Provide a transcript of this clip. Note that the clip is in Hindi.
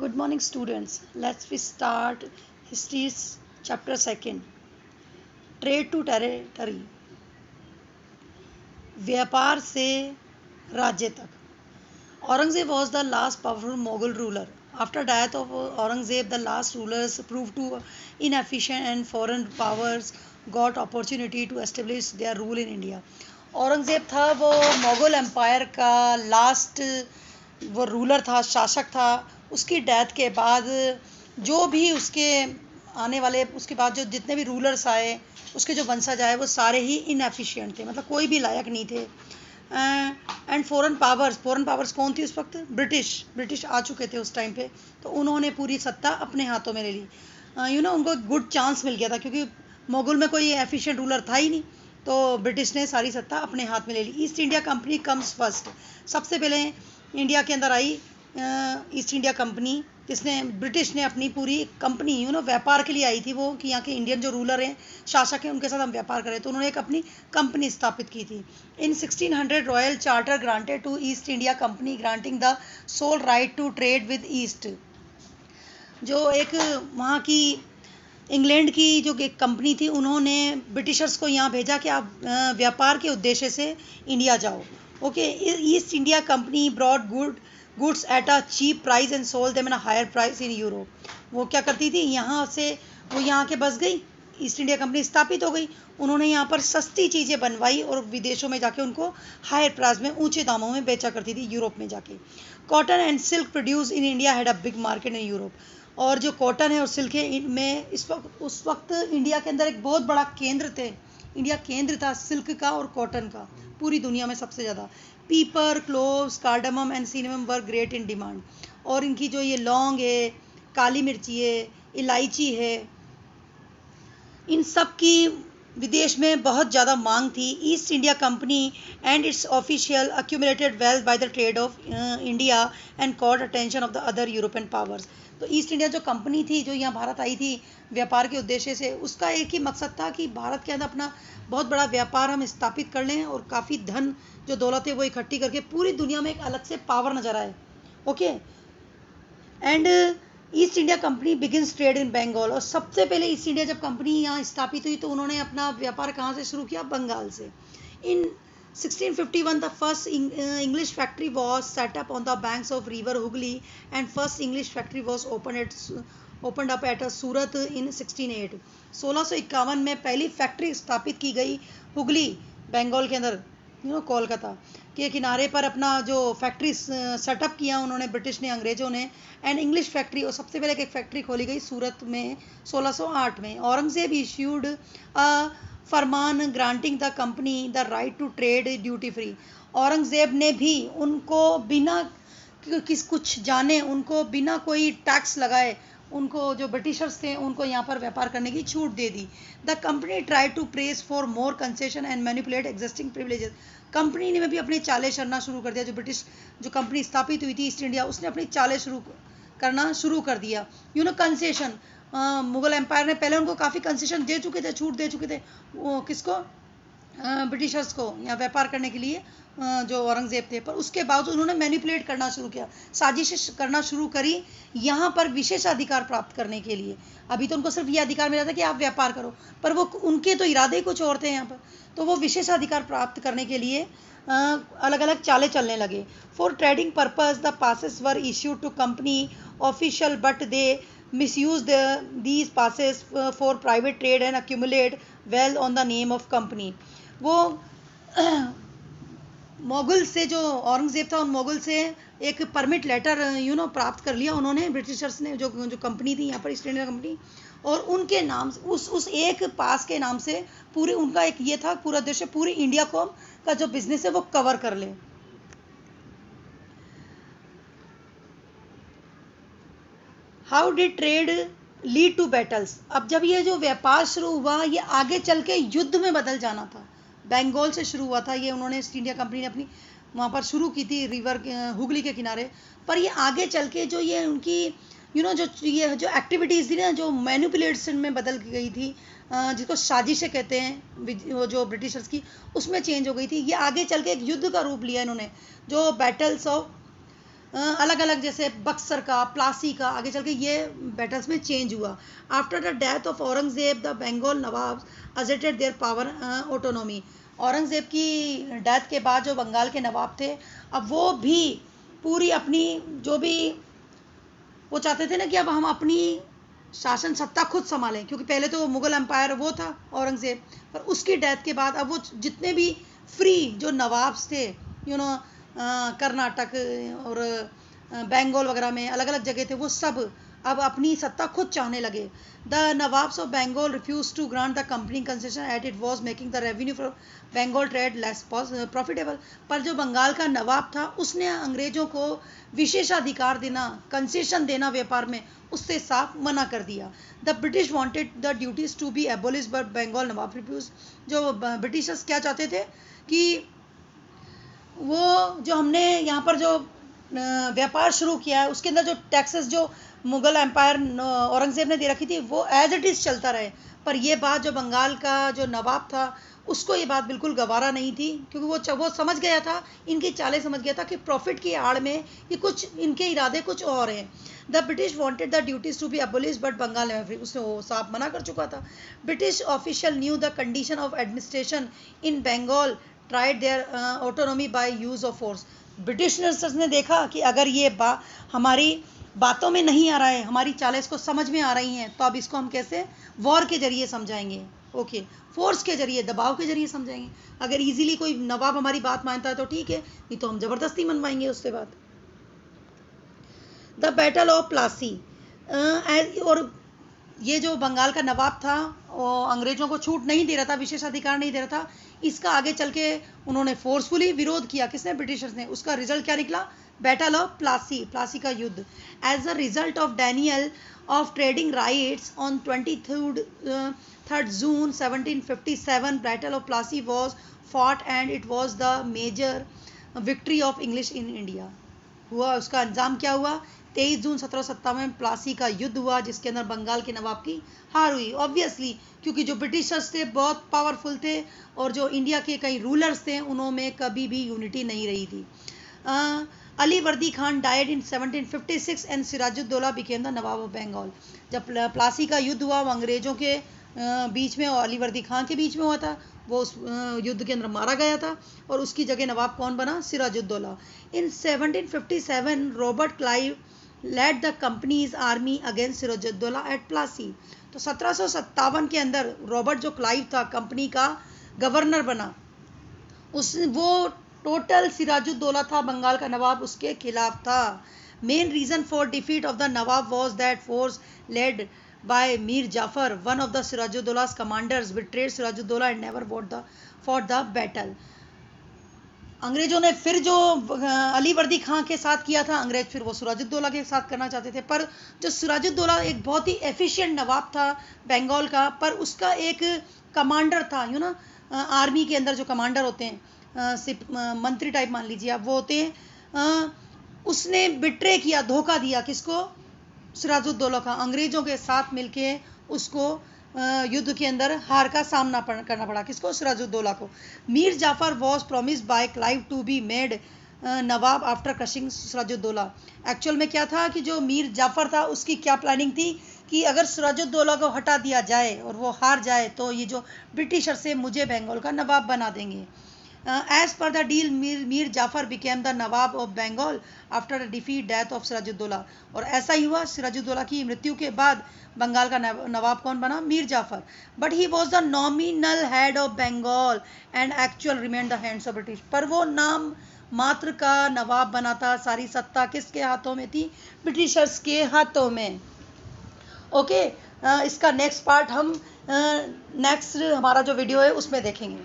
Good morning, students. Let's we start history's chapter second. Trade to territory. व्यापार से राज्य तक. Aurangzeb was the last powerful Mughal ruler. After death of Aurangzeb, the last rulers proved to inefficient and foreign powers got opportunity to establish their rule in India. Aurangzeb था वो मुग़ल एम्पायर का लास्ट वो रूलर था, शासक था. उसकी डेथ के बाद जो भी उसके आने वाले उसके बाद जो जितने भी रूलर्स आए उसके जो वंशज आए वो सारे ही इनएफिशिएंट थे, मतलब कोई भी लायक नहीं थे. एंड फॉरेन पावर्स कौन थी उस वक्त? ब्रिटिश आ चुके थे उस टाइम पे. तो उन्होंने पूरी सत्ता अपने हाथों में ले ली. उनको गुड चांस मिल गया था क्योंकि मुगल में कोई एफिशिएंट रूलर था ही नहीं. तो ब्रिटिश ने सारी सत्ता अपने हाथ में ले ली. East India company comes first. सबसे पहले इंडिया के अंदर आई ईस्ट इंडिया कंपनी, जिसने ब्रिटिश ने अपनी पूरी कंपनी व्यापार के लिए आई थी वो, कि यहाँ के इंडियन जो रूलर हैं, शासक हैं, उनके साथ हम व्यापार करें. तो उन्होंने एक अपनी कंपनी स्थापित की थी. In 1600 royal charter granted to East India Company granting the sole right to trade with east. जो एक वहाँ की इंग्लैंड की जो एक कंपनी थी, उन्होंने ब्रिटिशर्स को यहाँ भेजा कि आप व्यापार के उद्देश्य से इंडिया जाओ. Okay. East India Company brought goods at a cheap price and sold them at a higher price in Europe. वो क्या करती थी, यहाँ से वो यहाँ के बस गई, ईस्ट इंडिया कंपनी स्थापित हो गई. उन्होंने यहाँ पर सस्ती चीज़ें बनवाई और विदेशों में जाके उनको हायर प्राइस में, ऊंचे दामों में बेचा करती थी यूरोप में जाके. Cotton and silk produce in India had a big market in Europe. और जो कॉटन है और सिल्क है, इनमें उस वक्त इंडिया के अंदर एक बहुत बड़ा केंद्र थे. इंडिया केंद्र था सिल्क का और कॉटन का, पूरी दुनिया में सबसे ज़्यादा. पीपर, cloves, cardamom and cinnamon were great in demand. और इनकी जो ये लौंग है, काली मिर्ची है, इलायची है, इन सब की विदेश में बहुत ज़्यादा मांग थी. East India Company and its official accumulated wealth by the trade of India and caught attention of the other European powers. तो ईस्ट इंडिया जो कंपनी थी, जो यहाँ भारत आई थी व्यापार के उद्देश्य से, उसका एक ही मकसद था कि भारत के अंदर अपना बहुत बड़ा व्यापार हम स्थापित कर लें और काफ़ी धन जो दौलत है वो इकट्ठी करके पूरी दुनिया में एक अलग से पावर नजर आए. Okay. And East India Company begins trade in Bengal. और सबसे पहले ईस्ट इंडिया जब कंपनी यहाँ स्थापित हुई तो उन्होंने अपना व्यापार कहाँ से शुरू किया? बंगाल से. इन 1651 the first English factory was set up on the banks of river Hooghly and first English factory was opened up at Surat in 1608. 1651 में पहली फैक्ट्री स्थापित की गई हुगली, बंगाल के अंदर, कोलकाता के किनारे पर अपना जो फैक्ट्री सेटअप किया उन्होंने, ब्रिटिश ने, अंग्रेजों ने. एंड इंग्लिश फैक्ट्री, और सबसे पहले एक फैक्ट्री खोली गई सूरत में 1608 में. Aurangzeb issued a farman granting the company the right to trade duty free. Aurangzeb ने भी उनको बिना कुछ जाने, उनको बिना कोई टैक्स लगाए, उनको जो ब्रिटिशर्स थे उनको यहाँ पर व्यापार करने की छूट दे दी. The company try to press for more concession and manipulate existing privileges. Company ने भी अपनी चालें चलना शुरू कर दिया. जो ब्रिटिश जो कंपनी स्थापित हुई थी ईस्ट इंडिया, उसने अपनी चालें करना शुरू कर दिया. कंसेशन, मुगल एम्पायर ने पहले उनको काफ़ी कंसेशन दे चुके थे, छूट दे चुके थे. वो किसको? ब्रिटिशर्स को यहाँ व्यापार करने के लिए, जो औरंगजेब थे. पर उसके बावजूद उन्होंने मैनिपुलेट करना शुरू किया, साजिश करना शुरू करी यहाँ पर विशेषाधिकार प्राप्त करने के लिए. अभी तो उनको सिर्फ ये अधिकार मिला था कि आप व्यापार करो, पर वो उनके तो इरादे ही कुछ और थे यहाँ पर. तो वो विशेषाधिकार प्राप्त करने के लिए अलग अलग चालें चलने लगे. For trading purpose the passes were issued to company official but they misuse these passes for private trade and accumulate wealth on the name of company. वो मुगल से, जो औरंगजेब था, उन मुगल से एक परमिट लेटर प्राप्त कर लिया उन्होंने, ब्रिटिशर्स ने, जो कंपनी थी यहाँ पर ईस्ट इंडिया कंपनी, और उनके नाम से, उस एक पास के नाम से पूरे उनका एक ये था पूरा उद्देश्य, पूरी इंडिया को का जो बिजनेस है वो कवर कर ले. How did trade lead to battles. अब जब ये जो व्यापार शुरू हुआ, ये आगे चल के युद्ध में बदल जाना था. बंगाल से शुरू हुआ था ये, उन्होंने ईस्ट इंडिया कंपनी ने अपनी वहाँ पर शुरू की थी रिवर हुगली के किनारे. पर ये आगे चल के जो ये उनकी जो एक्टिविटीज़ थी ना, जो मैनिपुलेशन में बदल गई थी, जिसको साजिशें कहते हैं वो जो ब्रिटिशर्स की, उसमें चेंज हो गई थी. ये आगे चल के एक युद्ध का रूप लिया इन्होंने, जो बैटल्स ऑफ अलग अलग, जैसे बक्सर का, प्लासी का, आगे चल के ये बैटल्स में चेंज हुआ. After the death of Aurangzeb the Bengal Nawab agitated their power autonomy. Aurangzeb की डेथ के बाद जो बंगाल के नवाब थे, अब वो भी पूरी अपनी जो भी वो चाहते थे ना कि अब हम अपनी शासन सत्ता खुद संभालें, क्योंकि पहले तो मुगल एम्पायर वो था औरंगजेब, पर उसकी डेथ के बाद अब वो जितने भी फ्री जो नवाब्स थे, कर्नाटक और बंगाल वगैरह में अलग अलग जगह थे, वो सब अब अपनी सत्ता खुद चाहने लगे. The nawabs of Bengal refuse to grant the company concession as it was making the revenue for Bengal trade less profitable. पर जो बंगाल का नवाब था, उसने अंग्रेजों को विशेषाधिकार देना, कंसेशन देना व्यापार में, उससे साफ मना कर दिया. The British wanted the duties to be abolish but Bengal nawab refuse. जो ब्रिटिशर्स क्या चाहते थे कि वो जो हमने यहाँ पर जो व्यापार शुरू किया है, उसके अंदर जो टैक्सेस जो मुगल एम्पायर औरंगजेब ने दे रखी थी, वो एज इट इज़ चलता रहे. पर ये बात जो बंगाल का जो नवाब था, उसको ये बात बिल्कुल गवारा नहीं थी, क्योंकि वो समझ गया था, इनकी चालें समझ गया था कि प्रॉफिट की आड़ में ये कुछ, इनके इरादे कुछ और हैं. The British wanted the duties to be abolish but Bengal never free. उसने वो साफ मना कर चुका था. British official knew the condition of administration in Bengal tried their autonomy by use of force. Britishers ने देखा कि अगर ये हमारी बातों में नहीं आ रहा है, हमारी चालें इसको समझ में आ रही हैं, तो अब इसको हम कैसे वॉर के जरिए समझाएंगे. ओके, फोर्स के जरिए, दबाव के जरिए समझाएंगे. अगर इजीली कोई नवाब हमारी बात मानता है तो ठीक है, नहीं तो हम जबरदस्ती मनवाएंगे उससे बात. The battle of Plassey. और ये जो बंगाल का नवाब था, अंग्रेजों को छूट नहीं दे रहा था, विशेषाधिकार नहीं दे रहा था, इसका आगे चल के उन्होंने फोर्सफुली विरोध किया. किसने? ब्रिटिशर्स ने. उसका रिजल्ट क्या निकला? बैटल ऑफ प्लासी, प्लासी का युद्ध. As a result of denial of trading rights on 23rd June 1757 battle of Plassey was fought and it was the major victory of English in India. हुआ, उसका अंजाम क्या हुआ? 23 जून 1757 में प्लासी का युद्ध हुआ, जिसके अंदर बंगाल के नवाब की हार हुई. ऑब्वियसली, क्योंकि जो ब्रिटिशर्स थे बहुत पावरफुल थे, और जो इंडिया के कई रूलर्स थे, उन्होंने कभी भी यूनिटी नहीं रही थी. Alivardi Khan died in 1756 and Sirajuddaulah became the nawab of Bengal. जब प्लासी का युद्ध हुआ, वो अंग्रेजों के बीच में और अली वर्दी खान के बीच में हुआ था. वो उस युद्ध के अंदर मारा गया था, और उसकी जगह नवाब कौन बना? Sirajuddaulah. In 1757 Robert Clive led the company's army against Sirajuddaulah at Plassey. तो 1757 के अंदर रॉबर्ट जो क्लाइव था, कंपनी का गवर्नर बना, वो टोटल सिराजुद्दौला था बंगाल का नवाब, उसके खिलाफ था. Main reason for defeat of the nawab was that force led by Mir Jafar, one of the Sirajuddaulla's commanders, betrayed Sirajuddaulah and never fought the battle. अंग्रेजों ने फिर जो अली वर्दी खां के साथ किया था, अंग्रेज फिर वो सिराजुद्दौला के साथ करना चाहते थे. पर जो सिराजुद्दौला एक बहुत ही एफिशिएंट नवाब था बंगाल का, पर उसका एक कमांडर था, आर्मी के अंदर जो कमांडर होते हैं, मंत्री टाइप मान लीजिए आप, वो होते हैं, उसने बिट्रे किया, धोखा दिया. किसको? सिराजुद्दौला का. अंग्रेजों के साथ मिलके उसको युद्ध के अंदर हार का सामना करना पड़ा. किसको? सिराजुद्दौला को. Mir Jafar was promised by Clive to be made nawab after crushing Sirajuddaulah. Actual में क्या था कि जो मीर जाफर था, उसकी क्या प्लानिंग थी कि अगर सिराजुद्दौला को हटा दिया जाए और वो हार जाए, तो ये जो ब्रिटिशर से मुझे बंगाल का नवाब बना देंगे. As per the deal, Mir Jafar became the Nawab of Bengal after the defeat death of Sirajuddaulah. और ऐसा ही हुआ, सिराजुद्दौला की मृत्यु के बाद बंगाल का नवाब कौन बना? Mir Jafar. But he was the nominal head of Bengal and actual remained the hands of British. पर वो नाम मात्र का नवाब बना था, सारी सत्ता किसके हाथों में थी? ब्रिटिशर्स के हाथों में. ओके, इसका नेक्स्ट पार्ट हम नेक्स्ट हमारा जो वीडियो है उसमें देखेंगे.